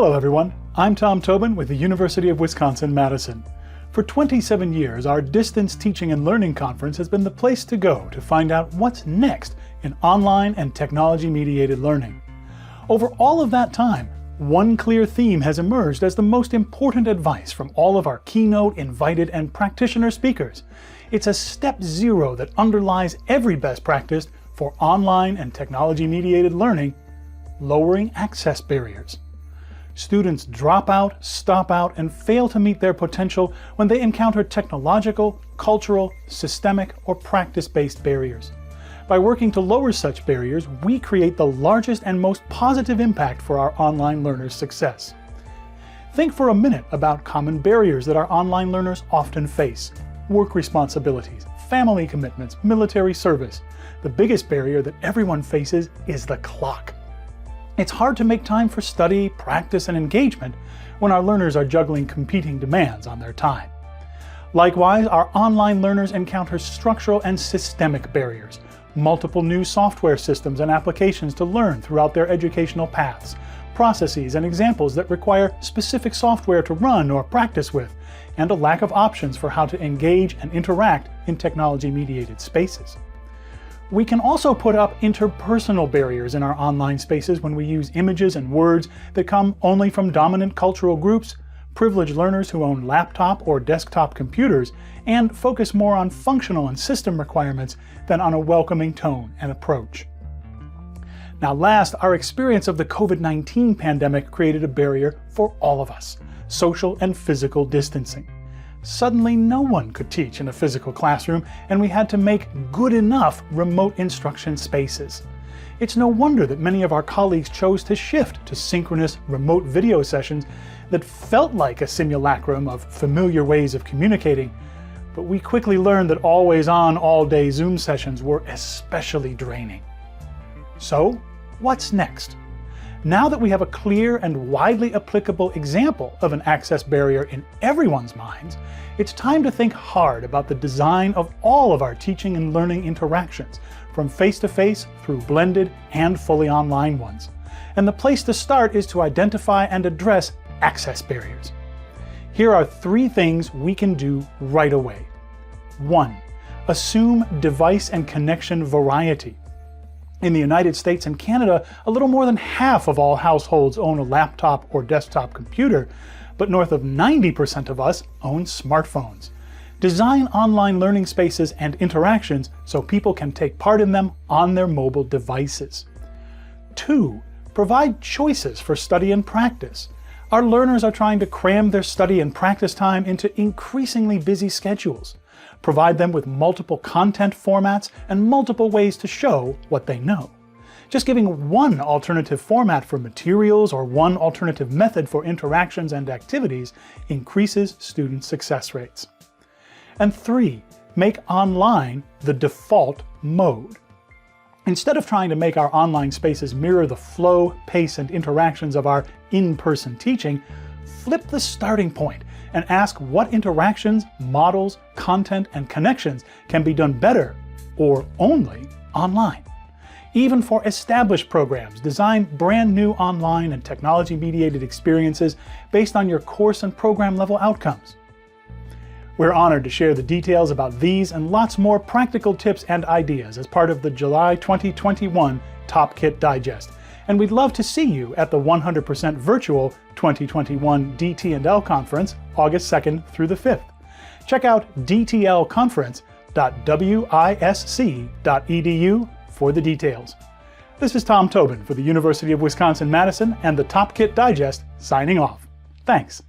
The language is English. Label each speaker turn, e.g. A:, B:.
A: Hello everyone, I'm Tom Tobin with the University of Wisconsin-Madison. For 27 years, our Distance Teaching and Learning Conference has been the place to go to find out what's next in online and technology-mediated learning. Over all of that time, one clear theme has emerged as the most important advice from all of our keynote, invited, and practitioner speakers. It's a step zero that underlies every best practice for online and technology-mediated learning: lowering access barriers. Students drop out, stop out, and fail to meet their potential when they encounter technological, cultural, systemic, or practice-based barriers. By working to lower such barriers, we create the largest and most positive impact for our online learners' success. Think for a minute about common barriers that our online learners often face: work responsibilities, family commitments, military service. The biggest barrier that everyone faces is the clock. It's hard to make time for study, practice, and engagement when our learners are juggling competing demands on their time. Likewise, our online learners encounter structural and systemic barriers: multiple new software systems and applications to learn throughout their educational paths, processes and examples that require specific software to run or practice with, and a lack of options for how to engage and interact in technology-mediated spaces. We can also put up interpersonal barriers in our online spaces when we use images and words that come only from dominant cultural groups, privileged learners who own laptop or desktop computers, and focus more on functional and system requirements than on a welcoming tone and approach. Now last, our experience of the COVID-19 pandemic created a barrier for all of us: social and physical distancing. Suddenly no one could teach in a physical classroom, and we had to make good enough remote instruction spaces. It's no wonder that many of our colleagues chose to shift to synchronous remote video sessions that felt like a simulacrum of familiar ways of communicating, but we quickly learned that always-on, all-day Zoom sessions were especially draining. So, what's next? Now that we have a clear and widely applicable example of an access barrier in everyone's minds, it's time to think hard about the design of all of our teaching and learning interactions, from face-to-face through blended and fully online ones. And the place to start is to identify and address access barriers. Here are 3 things we can do right away. 1. Assume device and connection variety. In the United States and Canada, a little more than half of all households own a laptop or desktop computer, but north of 90% of us own smartphones. Design online learning spaces and interactions so people can take part in them on their mobile devices. 2. Provide choices for study and practice. Our learners are trying to cram their study and practice time into increasingly busy schedules. Provide them with multiple content formats and multiple ways to show what they know. Just giving one alternative format for materials or one alternative method for interactions and activities increases student success rates. And 3. Make online the default mode. Instead of trying to make our online spaces mirror the flow, pace, and interactions of our in-person teaching, flip the starting point and ask what interactions, models, content, and connections can be done better, or only, online. Even for established programs, design brand new online and technology-mediated experiences based on your course and program level outcomes. We're honored to share the details about these and lots more practical tips and ideas as part of the July 2021 TopKit Digest, and we'd love to see you at the 100% virtual 2021 DT&L conference, August 2nd through the 5th. Check out dtlconference.wisc.edu for the details. This is Tom Tobin for the University of Wisconsin-Madison and the TopKit Digest, signing off. Thanks.